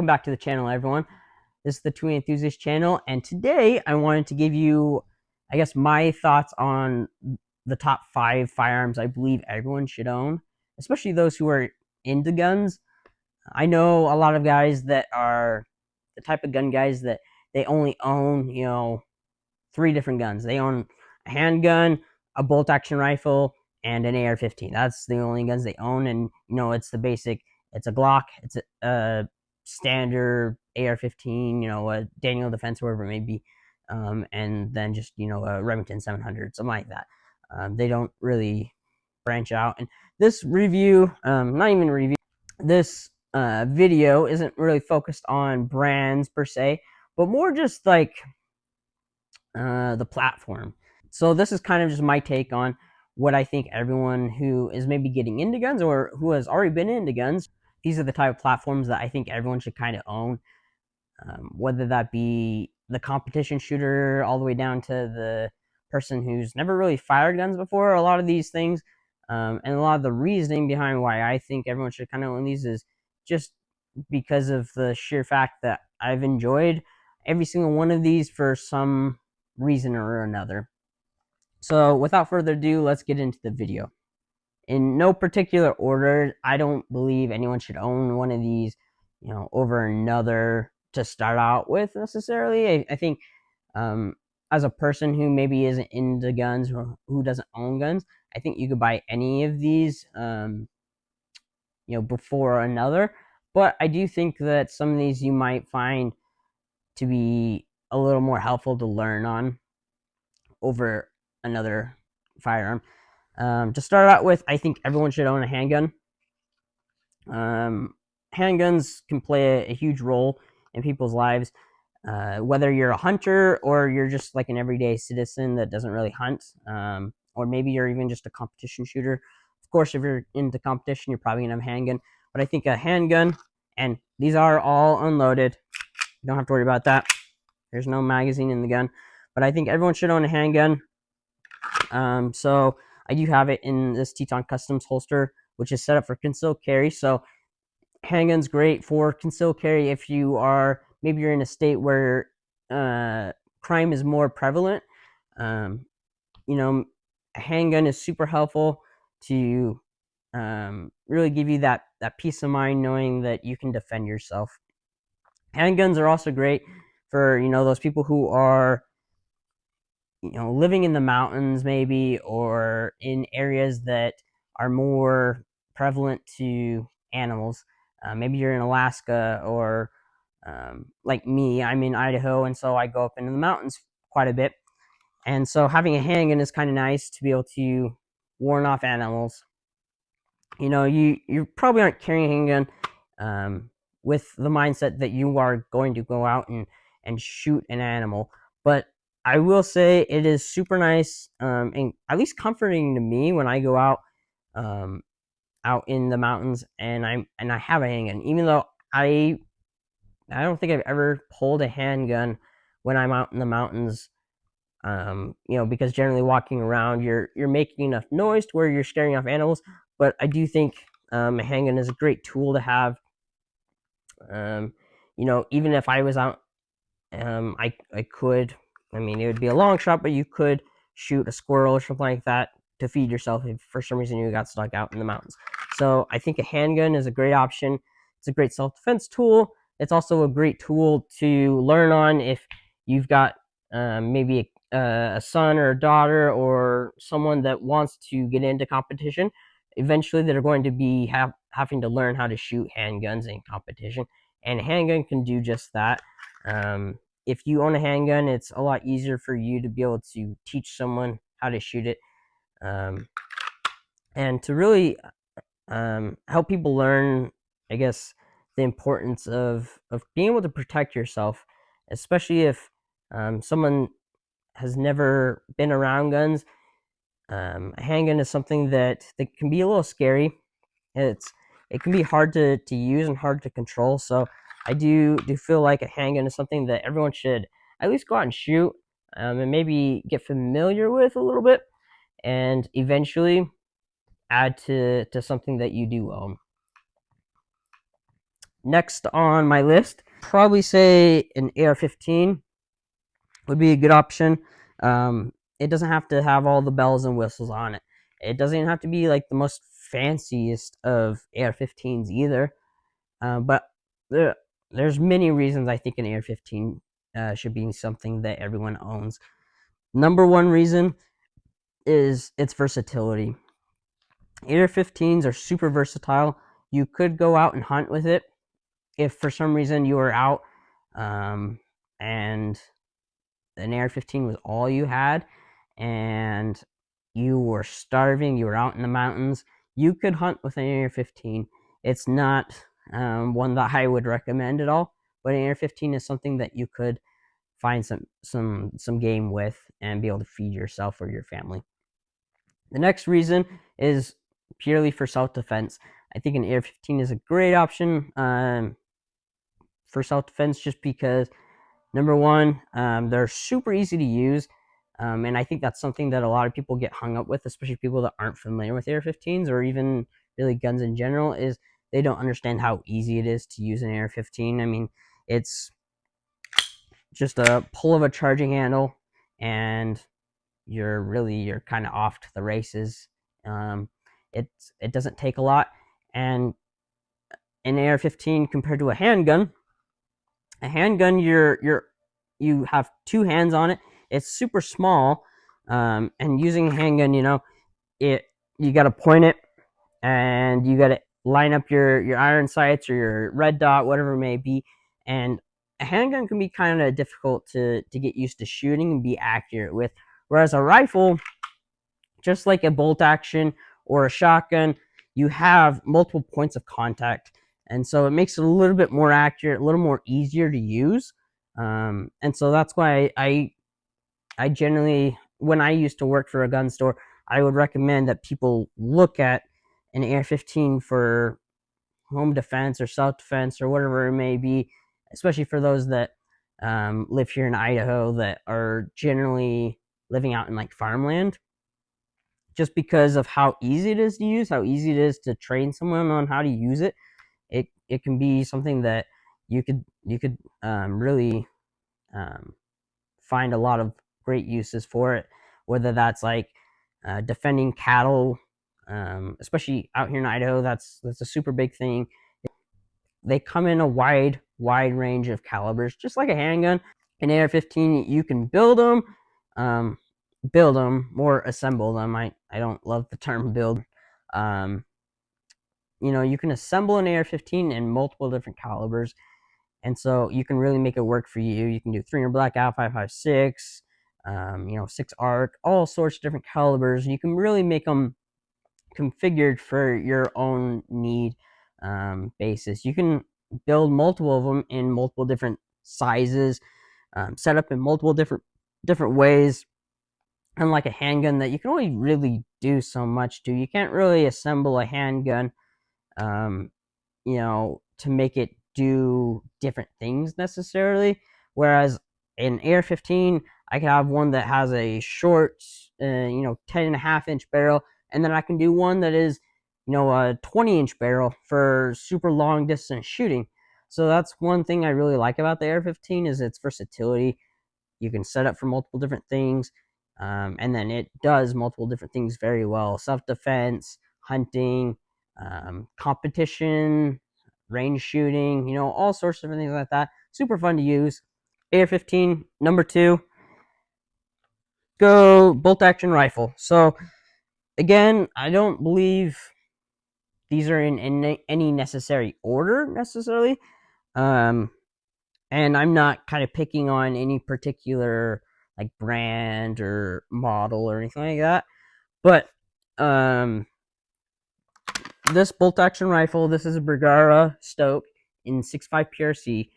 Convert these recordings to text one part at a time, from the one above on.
Welcome back to the channel, everyone. This is the Toy Enthusiast channel, and today I wanted to give you, I guess, my thoughts on the top 5 firearms I believe everyone should own, especially those who are into guns. I know a lot of guys that are the type of gun guys that they only own, 3 different guns. They own a handgun, a bolt-action rifle, and an AR-15. That's the only guns they own, and it's the basic. It's a Glock. It's a standard AR-15. A Daniel Defense, wherever it may be, and then just a Remington 700, something like that. They don't really branch out. And this review, not even review, this video isn't really focused on brands per se, but more just like the platform. So this is kind of just my take on what I think everyone who is maybe getting into guns or who has already been into guns, these are the type of platforms that I think everyone should kind of own, whether that be the competition shooter all the way down to the person who's never really fired guns before. A lot of these things, and a lot of the reasoning behind why I think everyone should kind of own these is just because of the sheer fact that I've enjoyed every single one of these for some reason or another. So without further ado, let's get into the video. In no particular order, I don't believe anyone should own one of these, over another to start out with necessarily. I think as a person who maybe isn't into guns or who doesn't own guns, I think you could buy any of these, before another. But I do think that some of these you might find to be a little more helpful to learn on over another firearm. To start out with, I think everyone should own a handgun. Handguns can play a huge role in people's lives, whether you're a hunter or you're just like an everyday citizen that doesn't really hunt, or maybe you're even just a competition shooter. Of course, if you're into competition, you're probably gonna have a handgun. But I think a handgun, and these are all unloaded, you don't have to worry about that. There's no magazine in the gun, but I think everyone should own a handgun. So I do have it in this Teton Customs holster, which is set up for concealed carry. So handgun's great for concealed carry if you are, maybe you're in a state where crime is more prevalent. A handgun is super helpful to really give you that peace of mind knowing that you can defend yourself. Handguns are also great for those people who are living in the mountains maybe, or in areas that are more prevalent to animals. Maybe you're in Alaska, or like me, I'm in Idaho, and so I go up into the mountains quite a bit. And so having a handgun is kind of nice to be able to warn off animals. You probably aren't carrying a handgun with the mindset that you are going to go out and shoot an animal. But I will say it is super nice, and at least comforting to me when I go out in the mountains and I have a handgun. Even though I don't think I've ever pulled a handgun when I'm out in the mountains, because generally walking around you're making enough noise to where you're scaring off animals. But I do think a handgun is a great tool to have. Even if I was out, I could. I mean, it would be a long shot, but you could shoot a squirrel or something like that to feed yourself if for some reason you got stuck out in the mountains. So I think a handgun is a great option. It's a great self-defense tool. It's also a great tool to learn on if you've got maybe a son or a daughter or someone that wants to get into competition. Eventually, they're going to be having to learn how to shoot handguns in competition, and a handgun can do just that. If you own a handgun, it's a lot easier for you to be able to teach someone how to shoot it, and to really help people learn, I guess, the importance of being able to protect yourself, especially if someone has never been around guns. A handgun is something that can be a little scary. It can be hard to use and hard to control. So I do feel like a handgun is something that everyone should at least go out and shoot, and maybe get familiar with a little bit, and eventually add to something that you do own. Next on my list, probably say an AR-15 would be a good option. It doesn't have to have all the bells and whistles on it. It doesn't even have to be like the most fanciest of AR-15s either. But there's many reasons I think an AR-15 should be something that everyone owns. Number one reason is its versatility. AR-15s are super versatile. You could go out and hunt with it if for some reason you were out and an AR-15 was all you had and you were starving, you were out in the mountains, you could hunt with an AR-15. It's not one that I would recommend at all, but an AR-15 is something that you could find some game with and be able to feed yourself or your family. The next reason is purely for self-defense. I think an AR-15 is a great option for self-defense just because, number one, they're super easy to use, and I think that's something that a lot of people get hung up with, especially people that aren't familiar with AR-15s or even really guns in general, is they don't understand how easy it is to use an AR-15. I mean, it's just a pull of a charging handle and you're kind of off to the races. It doesn't take a lot, and an AR-15 compared to a handgun, you have two hands on it. It's super small, and using a handgun, you got to point it, and you got to line up your iron sights or your red dot, whatever it may be. And a handgun can be kind of difficult to get used to shooting and be accurate with. Whereas a rifle, just like a bolt action or a shotgun, you have multiple points of contact, and so it makes it a little bit more accurate, a little more easier to use. And so that's why I generally, when I used to work for a gun store, I would recommend that people look at an AR-15 for home defense or self defense or whatever it may be, especially for those that live here in Idaho that are generally living out in like farmland, just because of how easy it is to use, how easy it is to train someone on how to use it. It can be something that you could really find a lot of great uses for it, whether that's like defending cattle, especially out here in Idaho. That's a super big thing. They come in a wide range of calibers, just like a handgun. An AR-15, you can um, build them or assemble them. I don't love the term build. Um, you can assemble an AR-15 in multiple different calibers, and so you can really make it work for you. You can do 300 blackout, 5.56, 6 arc, all sorts of different calibers. You can really make them configured for your own need basis. You can build multiple of them in multiple different sizes, set up in multiple different ways. Unlike a handgun that you can only really do so much to, you can't really assemble a handgun, um, to make it do different things necessarily. Whereas in AR-15, I can have one that has a short, 10.5-inch barrel, and then I can do one that is, a 20-inch barrel for super long distance shooting. So that's one thing I really like about the AR-15 is its versatility. You can set up for multiple different things, and then it does multiple different things very well: self-defense, hunting, competition, range shooting, all sorts of things like that. Super fun to use. AR-15. Number two, go bolt action rifle. So again, I don't believe these are in any necessary order necessarily. And I'm not kind of picking on any particular like brand or model or anything like that. But this bolt action rifle, this is a Bergara Stoke in 6.5 PRC.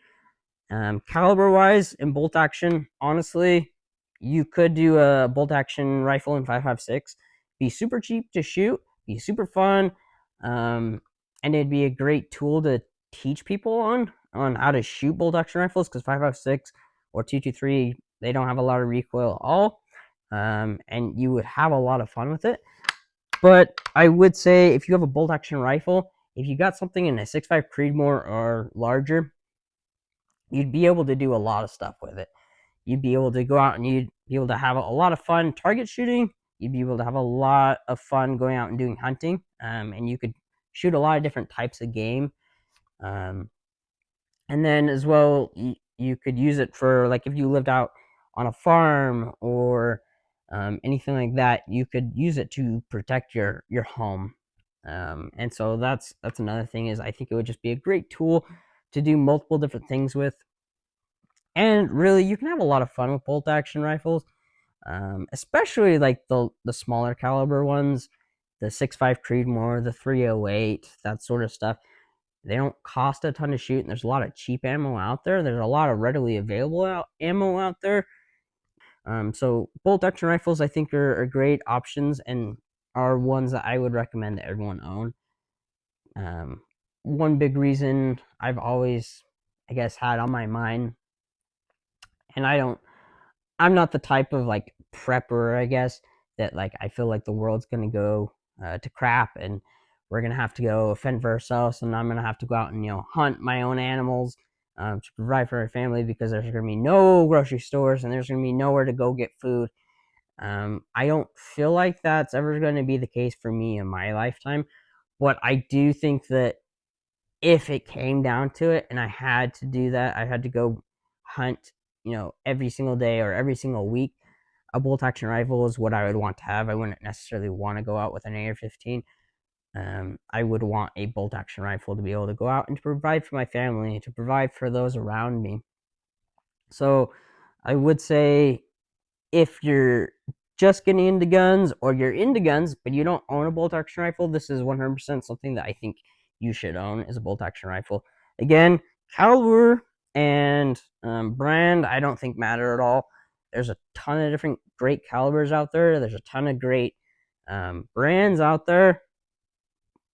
Caliber wise and bolt action, honestly, you could do a bolt action rifle in 5.56. Be super cheap to shoot, be super fun, and it'd be a great tool to teach people on how to shoot bolt action rifles, because 5.56 or 223, they don't have a lot of recoil at all, and you would have a lot of fun with it. But I would say if you have a bolt action rifle, if you got something in a 6.5 Creedmoor or larger, you'd be able to do a lot of stuff with it. You'd be able to go out and you'd be able to have a lot of fun target shooting. You'd be able to have a lot of fun going out and doing hunting, and you could shoot a lot of different types of game. Um, and then as well, you could use it for, like, if you lived out on a farm or anything like that, you could use it to protect your home. And so that's another thing, is I think it would just be a great tool to do multiple different things with. And really, you can have a lot of fun with bolt action rifles, especially like the smaller caliber ones, the 6.5 Creedmoor, the 308, that sort of stuff. They don't cost a ton to shoot, and there's a lot of cheap ammo out there. There's a lot of readily available ammo out there. So bolt action rifles, I think, are great options and are ones that I would recommend that everyone own. One big reason I've always, I guess, had on my mind, and I'm not the type of like prepper, I guess, that like I feel like the world's gonna go to crap and we're gonna have to go fend for ourselves, and I'm gonna have to go out and hunt my own animals to provide for my family, because there's gonna be no grocery stores and there's gonna be nowhere to go get food. I don't feel like that's ever going to be the case for me in my lifetime, but I do think that if it came down to it and I had to do that, I had to go hunt, every single day or every single week, a bolt action rifle is what I would want to have. I wouldn't necessarily want to go out with an AR-15. I would want a bolt action rifle to be able to go out and to provide for my family, to provide for those around me. So I would say, if you're just getting into guns, or you're into guns but you don't own a bolt action rifle, this is 100% something that I think you should own, is a bolt action rifle. Again, caliber and brand, I don't think matter at all. There's a ton of different great calibers out there. There's a ton of great brands out there.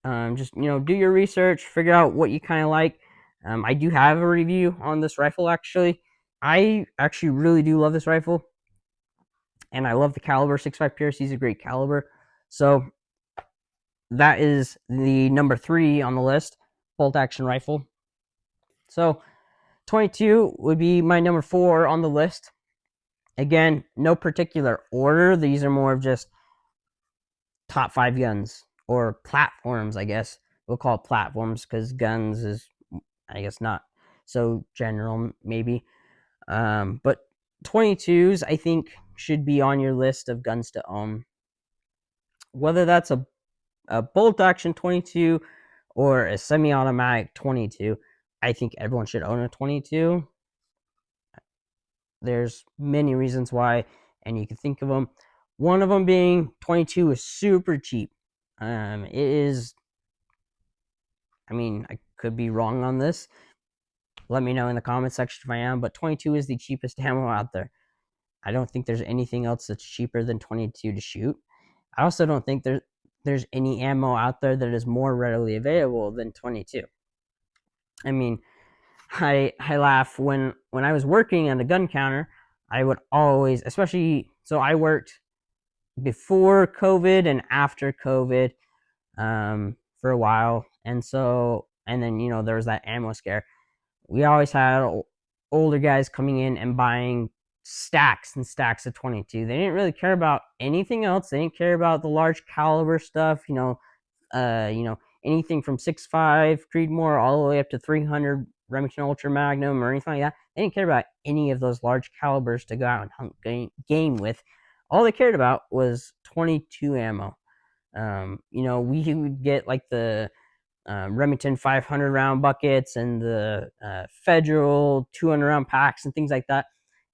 Just do your research, figure out what you kind of like. I do have a review on this rifle, actually. I actually really do love this rifle, and I love the caliber. 6.5 PRC is a great caliber. So that is the number 3 on the list, bolt action rifle. So 22 would be my number 4 on the list. Again, no particular order. These are more of just top 5 guns, or platforms, I guess. We'll call it platforms because guns is, I guess, not so general, maybe. But 22s, I think, should be on your list of guns to own. Whether that's a bolt action 22 or a semi-automatic 22, I think everyone should own a 22. There's many reasons why, and you can think of them. One of them being 22 is super cheap. It is, I mean, I could be wrong on this. Let me know in the comment section if I am, but 22 is the cheapest ammo out there. I don't think there's anything else that's cheaper than 22 to shoot. I also don't think there's any ammo out there that is more readily available than 22. I mean, I laugh when I was working at a gun counter. I would always, especially, so I worked before COVID and after COVID for a while, and then there was that ammo scare. We always had older guys coming in and buying stacks and stacks of 22. They didn't really care about anything else. They didn't care about the large caliber stuff, anything from 6.5 Creedmoor all the way up to 300 Remington Ultra Magnum or anything like that. They didn't care about any of those large calibers to go out and hunt game with. All they cared about was 22 ammo. We would get like the Remington 500 round buckets and the Federal 200 round packs and things like that.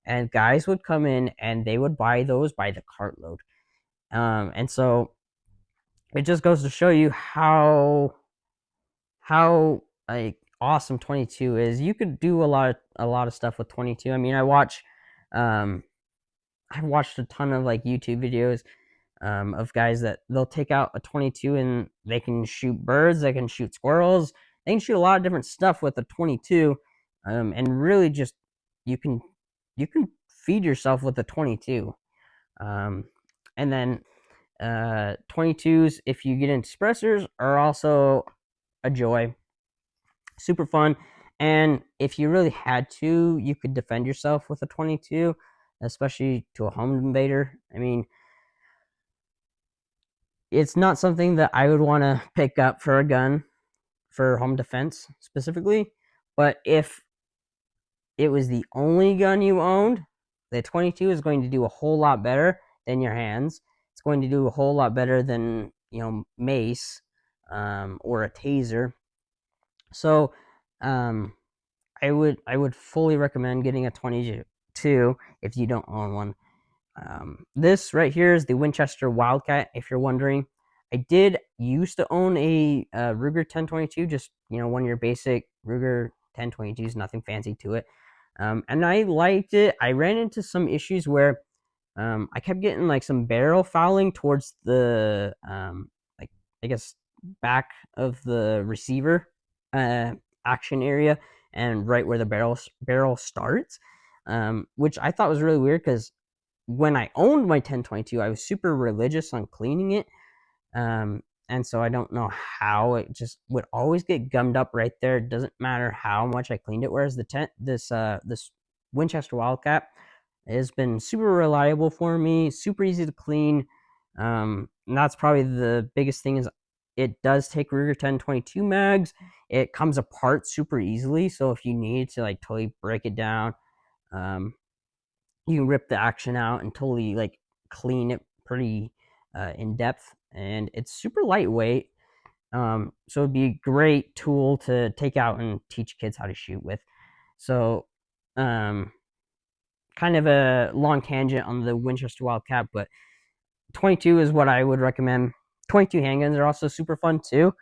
And guys would come in and they would buy those by the cartload. And so it just goes to show you how like awesome 22 is. You could do a lot of stuff with 22. I mean, I've watched a ton of like YouTube videos of guys that they'll take out a 22 and they can shoot birds, they can shoot squirrels, they can shoot a lot of different stuff with a 22, and really just you can feed yourself with a 22. And then 22s, if you get into suppressors, are also a joy, super fun. And if you really had to, you could defend yourself with a 22, especially to a home invader. I mean, it's not something that I would want to pick up for a gun for home defense specifically, but if it was the only gun you owned, the 22 is going to do a whole lot better than your hands. It's going to do a whole lot better than, mace, or a taser. So, um, I would fully recommend getting a 22 if you don't own one. This right here is the Winchester Wildcat. If you're wondering, I did used to own a Ruger 1022, just one of your basic Ruger 1022s, nothing fancy to it. And I liked it. I ran into some issues where I kept getting like some barrel fouling towards the like I guess back of the receiver uh, action area and right where the barrel starts, which I thought was really weird because when I owned my 1022, I was super religious on cleaning it. And so I don't know how it just would always get gummed up right there. It doesn't matter how much I cleaned it. Whereas this Winchester Wildcat has been super reliable for me, super easy to clean. And that's probably the biggest thing is it does take Ruger 1022 mags. It comes apart super easily. So if you need to like totally break it down, um, you can rip the action out and totally like clean it pretty in depth, and it's super lightweight. So it'd be a great tool to take out and teach kids how to shoot with. So, um, kind of a long tangent on the Winchester Wildcat, but 22 is what I would recommend. 22 handguns are also super fun too.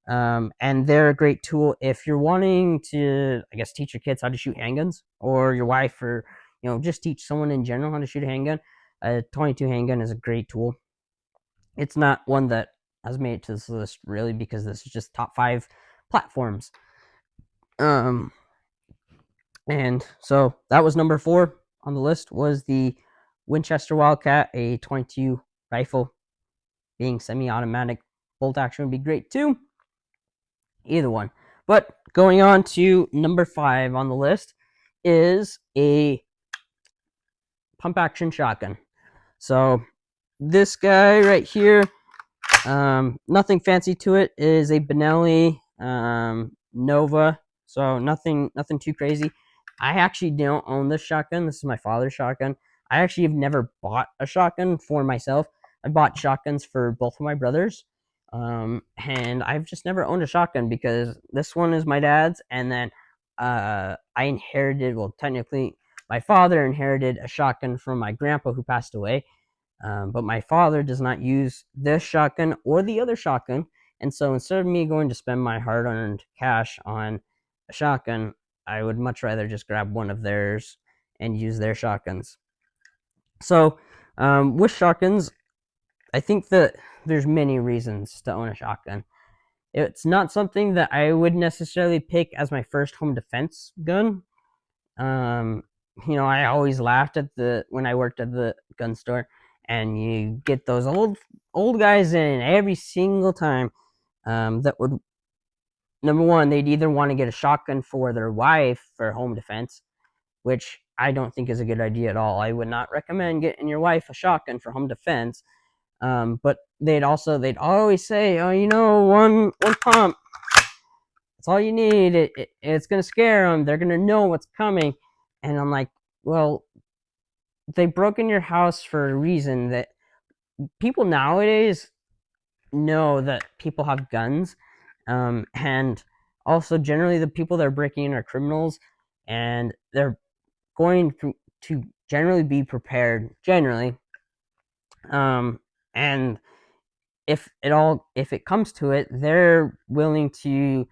And they're a great tool if you're wanting to, I guess, teach your kids how to shoot handguns, or your wife, or just teach someone in general how to shoot a handgun. A 22 handgun is a great tool. It's not one that has made it to this list really because this is just top 5 platforms. Um, and so that was number 4 on the list, was the Winchester Wildcat. A 22 rifle being semi-automatic bolt action would be great too. Either one. But going on to number 5 on the list is a pump action shotgun. So this guy right here, nothing fancy to it, is a Benelli Nova. So nothing too crazy. I actually don't own this shotgun. This is my father's shotgun. I actually have never bought a shotgun for myself. I bought shotguns for both of my brothers. And I've just never owned a shotgun because this one is my dad's, and then I inherited, well, technically, my father inherited a shotgun from my grandpa who passed away. But my father does not use this shotgun or the other shotgun. And so instead of me going to spend my hard earned cash on a shotgun, I would much rather just grab one of theirs and use their shotguns. So, with shotguns, I think that there's many reasons to own a shotgun. It's not something that I would necessarily pick as my first home defense gun. Um, I always laughed at when I worked at the gun store, and you get those old guys in every single time, that would, number one, they'd either want to get a shotgun for their wife for home defense, which I don't think is a good idea at all. I would not recommend getting your wife a shotgun for home defense. But they'd always say, oh, one pump, that's all you need. It's gonna scare them. They're gonna know what's coming. And I'm like, well, they broke in your house for a reason. That people nowadays know that people have guns, and also generally the people that are breaking in are criminals, and they're going to generally be prepared. Generally, and if it comes to it, they're willing to,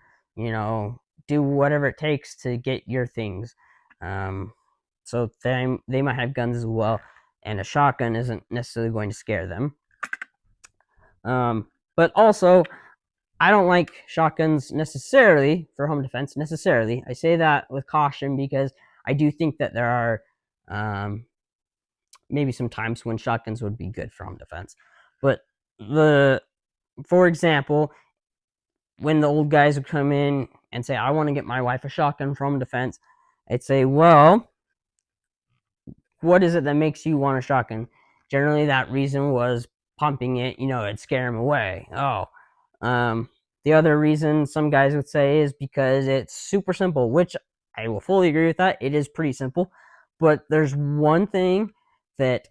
do whatever it takes to get your things. Um, so they might have guns as well, and a shotgun isn't necessarily going to scare them. But also, I don't like shotguns necessarily for home defense. Necessarily, I say that with caution because I do think that there are maybe some times when shotguns would be good for home defense. But for example, when the old guys would come in and say, I want to get my wife a shotgun from defense, I'd say, well, what is it that makes you want a shotgun? Generally, that reason was pumping it, it'd scare him away. Oh, the other reason some guys would say is because it's super simple, which I will fully agree with that. It is pretty simple, but there's one thing that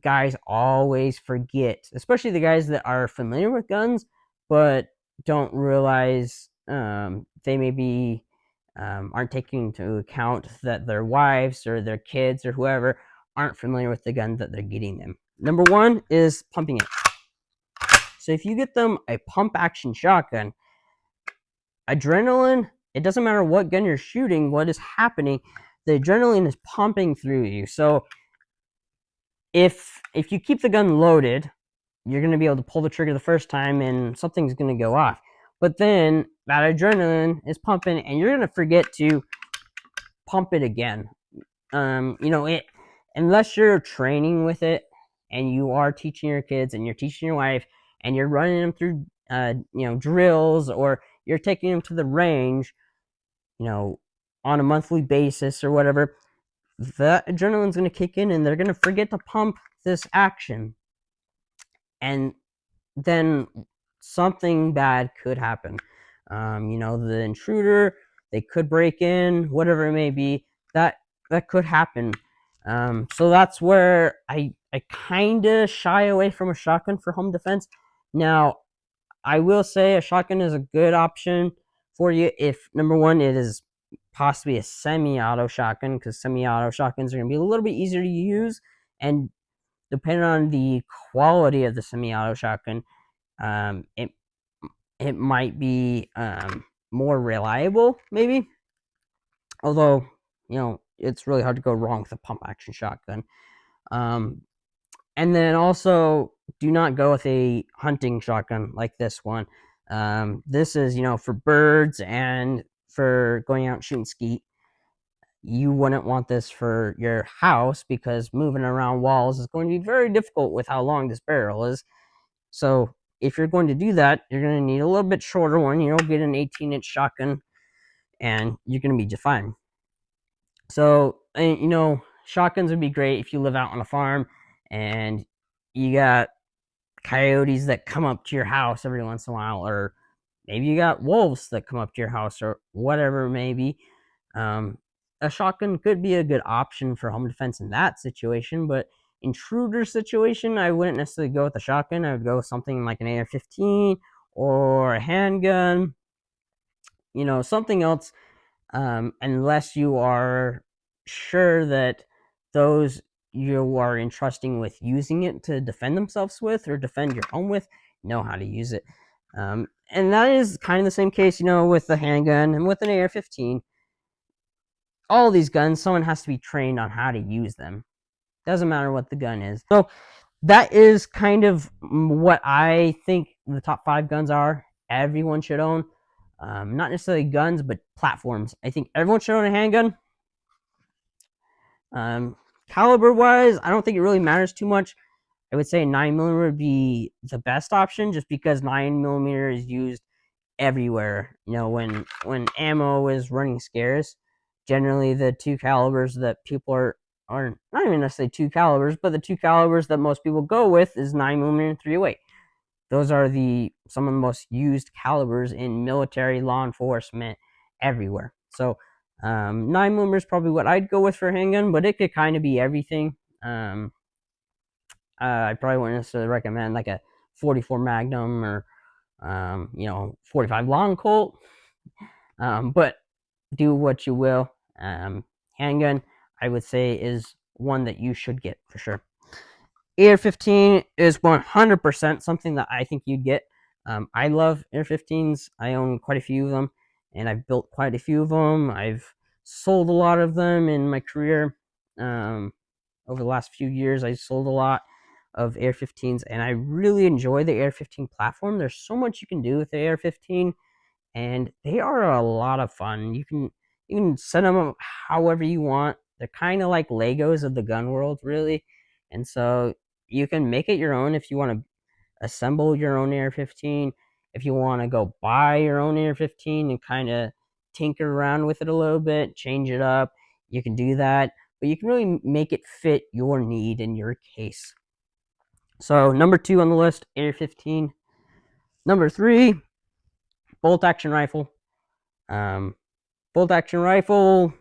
guys always forget, especially the guys that are familiar with guns, but don't realize they maybe aren't taking into account that their wives or their kids or whoever aren't familiar with the gun that they're getting them. Number one is pumping it. So if you get them a pump action shotgun, adrenaline, it doesn't matter what gun you're shooting, what is happening, the adrenaline is pumping through you. So if you keep the gun loaded, you're going to be able to pull the trigger the first time and something's going to go off. But then that adrenaline is pumping and you're going to forget to pump it again. Unless you're training with it and you are teaching your kids and you're teaching your wife and you're running them through drills, or you're taking them to the range on a monthly basis or whatever, that adrenaline's going to kick in and they're going to forget to pump this action, and then something bad could happen. The intruder, they could break in, whatever it may be, that could happen. So that's where I kind of shy away from a shotgun for home defense. Now, I will say a shotgun is a good option for you if, number one, it is possibly a semi-auto shotgun, because semi-auto shotguns are going to be a little bit easier to use, and depending on the quality of the semi-auto shotgun, it might be more reliable, maybe. Although, it's really hard to go wrong with a pump action shotgun. And then also, do not go with a hunting shotgun like this one. This is, for birds and for going out and shooting skeet. You wouldn't want this for your house because moving around walls is going to be very difficult with how long this barrel is. So if you're going to do that, you're going to need a little bit shorter one. Get an 18-inch shotgun and you're going to be just fine. So, shotguns would be great if you live out on a farm and you got coyotes that come up to your house every once in a while, or maybe you got wolves that come up to your house, or whatever it may be. A shotgun could be a good option for home defense in that situation, but intruder situation, I wouldn't necessarily go with a shotgun. I would go with something like an AR-15 or a handgun, something else, unless you are sure that those you are entrusting with using it to defend themselves with or defend your home with know how to use it. And that is kind of the same case, with the handgun and with an AR-15. All these guns, someone has to be trained on how to use them. Doesn't matter what the gun is. So that is kind of what I think the top 5 guns are everyone should own. Not necessarily guns, but platforms. I think everyone should own a handgun. Caliber wise, I don't think it really matters too much. I would say 9mm would be the best option, just because 9mm is used everywhere. When ammo is running scarce, generally the 2 calibers that people are not even necessarily 2 calibers, but the 2 calibers that most people go with is 9mm and 308. Those are some of the most used calibers in military, law enforcement, everywhere. So 9mm is probably what I'd go with for a handgun, but it could kind of be everything. I probably wouldn't necessarily recommend like a 44 Magnum or 45 Long Colt, but do what you will. Handgun, I would say, is one that you should get for sure. AR-15 is 100% something that I think you'd get. I love AR-15s. I own quite a few of them, and I've built quite a few of them. I've sold a lot of them in my career. Over the last few years, I sold a lot of AR-15s, and I really enjoy the AR-15 platform. There's so much you can do with the AR-15, and they are a lot of fun. You can set them up however you want. They're kind of like Legos of the gun world, really, and so you can make it your own if you want to assemble your own AR-15. If you want to go buy your own AR-15 and kind of tinker around with it a little bit, change it up, you can do that. But you can really make it fit your need in your case. So number 2 on the list, AR-15. Number 3, bolt action rifle. Bolt action rifle,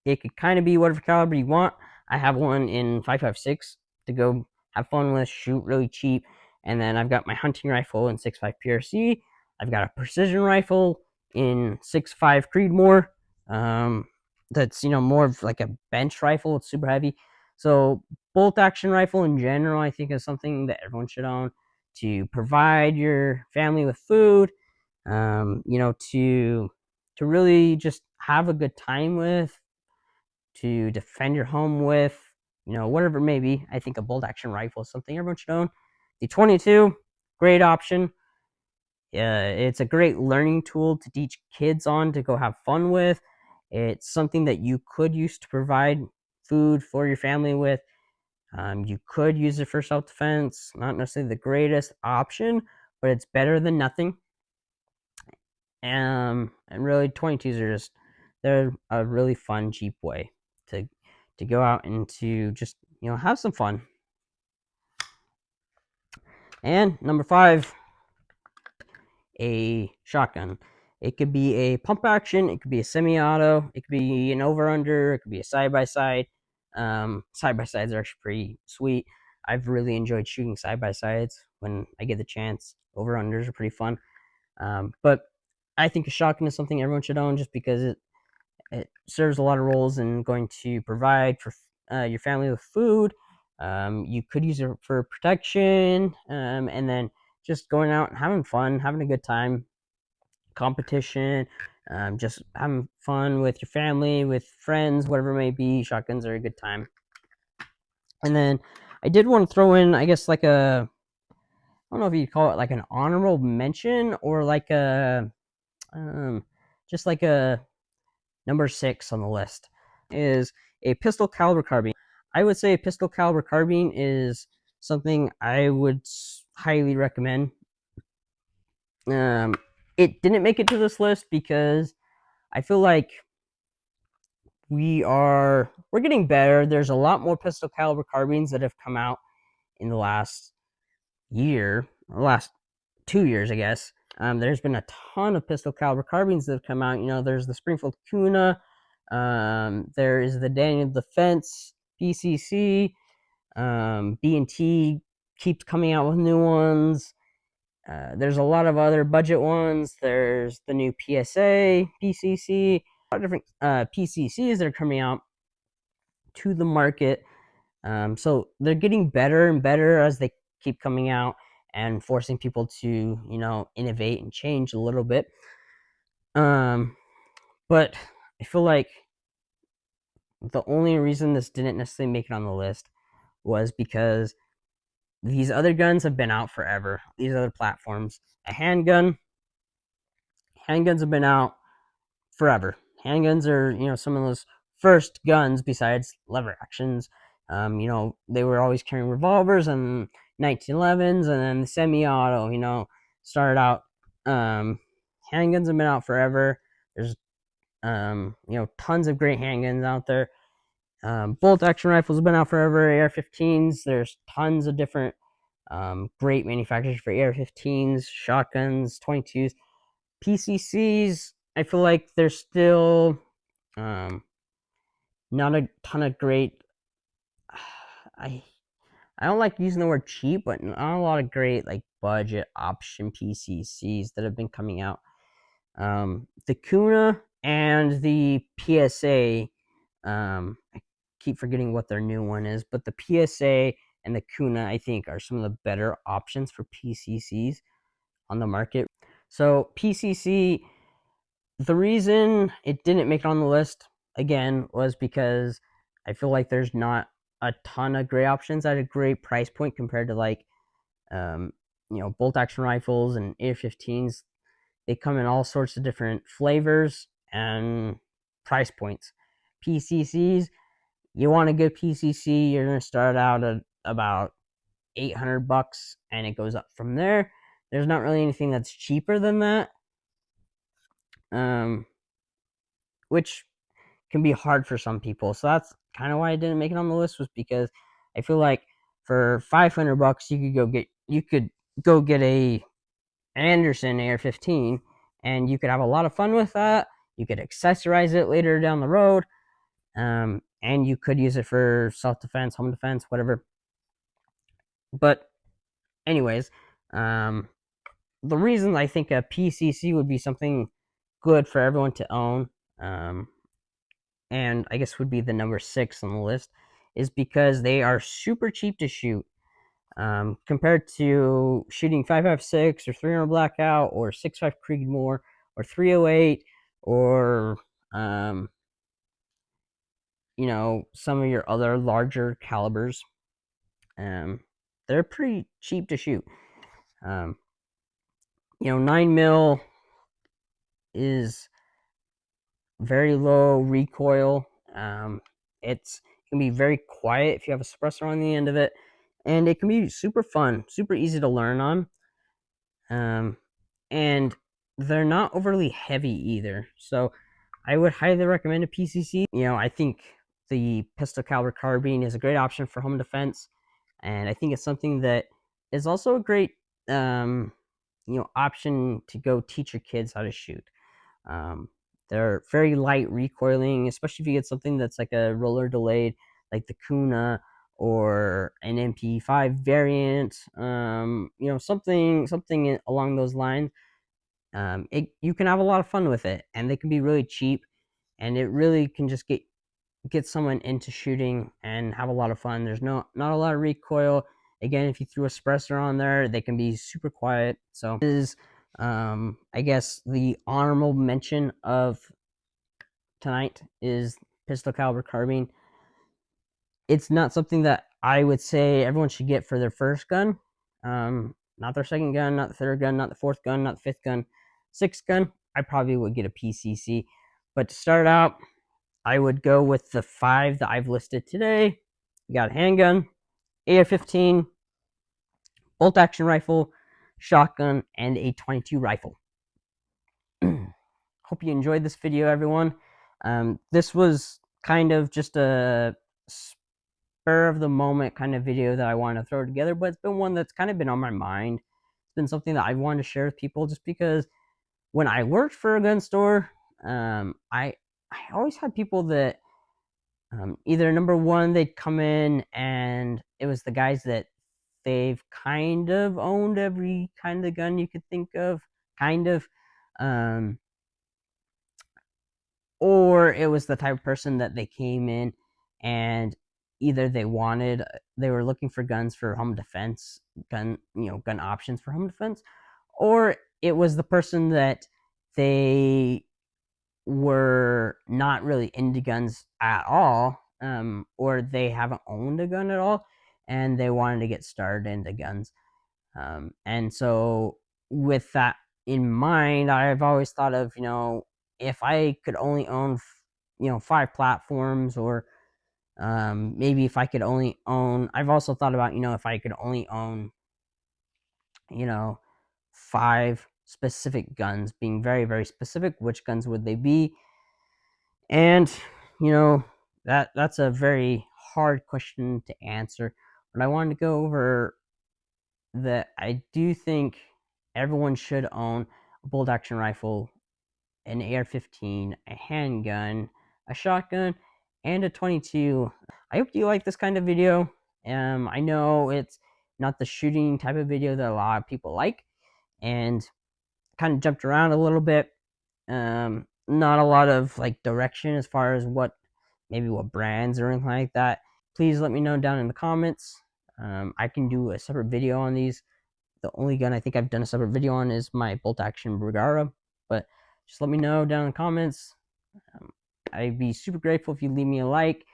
it could kind of be whatever caliber you want. I have one in 5.56 to go have fun with, shoot really cheap. And then I've got my hunting rifle in 6.5 PRC. I've got a precision rifle in 6.5 Creedmoor. That's more of like a bench rifle. It's super heavy. So bolt action rifle in general, I think, is something that everyone should own to provide your family with food. To really just have a good time with, to defend your home with, whatever it may be. I think a bolt action rifle is something everyone should own. The 22, great option. It's a great learning tool to teach kids on to go have fun with. It's something that you could use to provide food for your family with. You could use it for self-defense. Not necessarily the greatest option, but it's better than nothing. And really, 22s are they're a really fun, cheap way to go out and to just have some fun. And number 5, a shotgun. It could be a pump action, it could be a semi-auto, it could be an over-under, it could be a side-by-side. Side-by-sides are actually pretty sweet. I've really enjoyed shooting side-by-sides when I get the chance. Over-unders are pretty fun. But I think a shotgun is something everyone should own just because it serves a lot of roles in going to provide for your family with food. You could use it for protection, and then just going out and having fun, having a good time, competition, just having fun with your family, with friends, whatever it may be. Shotguns are a good time. And then I did want to throw in, I guess, like I don't know if you'd call it like an honorable mention or like just like a number 6 on the list is a pistol caliber carbine. I would say a pistol caliber carbine is something I would highly recommend. It didn't make it to this list because I feel like we're getting better. There's a lot more pistol caliber carbines that have come out in the last year, or last 2 years, I guess. There's been a ton of pistol caliber carbines that have come out. There's the Springfield Kuna. There is the Daniel Defense PCC. B&T keeps coming out with new ones. There's a lot of other budget ones. There's the new PSA, PCC, a lot of different PCCs that are coming out to the market. So they're getting better and better as they keep coming out and forcing people to, innovate and change a little bit. But I feel like the only reason this didn't necessarily make it on the list was because these other guns have been out forever. These other platforms. Handguns have been out forever. Handguns are, some of those first guns besides lever actions. They were always carrying revolvers and 1911s, and then the semi-auto, started out. Handguns have been out forever. There's, tons of great handguns out there. Bolt action rifles have been out forever. AR-15s, there's tons of different great manufacturers for AR-15s, shotguns, 22s, PCCs. I feel like there's still not a ton of great. I don't like using the word cheap, but not a lot of great like budget option PCCs that have been coming out. The Kuna and the PSA. I keep forgetting what their new one is, but the PSA and the Kuna, I think, are some of the better options for PCCs on the market. So PCC, the reason it didn't make it on the list again was because I feel like there's not a ton of great options at a great price point compared to like bolt action rifles and AR-15s. They come in all sorts of different flavors and price points. PCCs, you want a good PCC, you're going to start out at about $800 and it goes up from there. there's not really anything that's cheaper than that, um, which can be hard for some people. So that's kind of why I didn't make it on the list, was because I feel like for $500 you could go get a Anderson AR-15, and you could have a lot of fun with that. You could accessorize it later down the road, and you could use it for self-defense, home defense, whatever. But anyways, the reason I think a PCC would be something good for everyone to own, and I guess would be the number 6 on the list, is because they are super cheap to shoot. Compared to shooting 5.56 or 300 blackout or 6.5 Creedmoor or 308 or some of your other larger calibers. They're pretty cheap to shoot. 9mm is very low recoil. It can be very quiet if you have a suppressor on the end of it, and it can be super fun, super easy to learn on. And they're not overly heavy either. So I would highly recommend a PCC. I think the pistol caliber carbine is a great option for home defense, and I think it's something that is also a great option to go teach your kids how to shoot. They're very light recoiling, especially if you get something that's like a roller delayed, like the Kuna or an MP5 variant. Something along those lines. You can have a lot of fun with it, and they can be really cheap, and it really can just get someone into shooting and have a lot of fun. There's not a lot of recoil. Again, if you threw a suppressor on there, they can be super quiet. So this is, I guess, the honorable mention of tonight is pistol caliber carbine. It's not something that I would say everyone should get for their first gun. Not their second gun, not the third gun, not the fourth gun, not the fifth gun, sixth gun. I probably would get a PCC. But to start out, I would go with the 5 that I've listed today. You got a handgun, AR-15, bolt action rifle, shotgun, and a .22 rifle. Hope you enjoyed this video, everyone. This was kind of just a spur of the moment kind of video that I wanted to throw together, but it's been one that's kind of been on my mind. It's been something that I wanted to share with people, just because when I worked for a gun store, I always had people that either, number one, they'd come in and it was the guys that they've kind of owned every kind of gun you could think of, kind of. Or it was the type of person that they came in and either they were looking for guns for home defense, gun options for home defense, or it was the person that they were not really into guns at all, or they haven't owned a gun at all, and they wanted to get started into guns. And so with that in mind, I've always thought of, if I could only own, 5 platforms, or maybe if I could only own, I've also thought about, if I could only own, 5 specific guns, being very, very specific, which guns would they be? And, that's a very hard question to answer, but I wanted to go over that I do think everyone should own a bolt action rifle, an AR-15, a handgun, a shotgun, and a .22. I hope you like this kind of video. I know it's not the shooting type of video that a lot of people like, and kind of jumped around a little bit. Not a lot of like direction as far as what brands or anything like that. Please let me know down in the comments. I can do a separate video on these. The only gun I think I've done a separate video on is my bolt action Bergara, but just let me know down in the comments. I'd be super grateful if you leave me a like,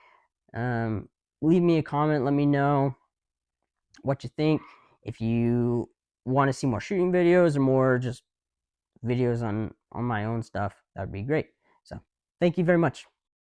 leave me a comment, let me know what you think. If you want to see more shooting videos or more just videos on my own stuff, that would be great. So thank you very much.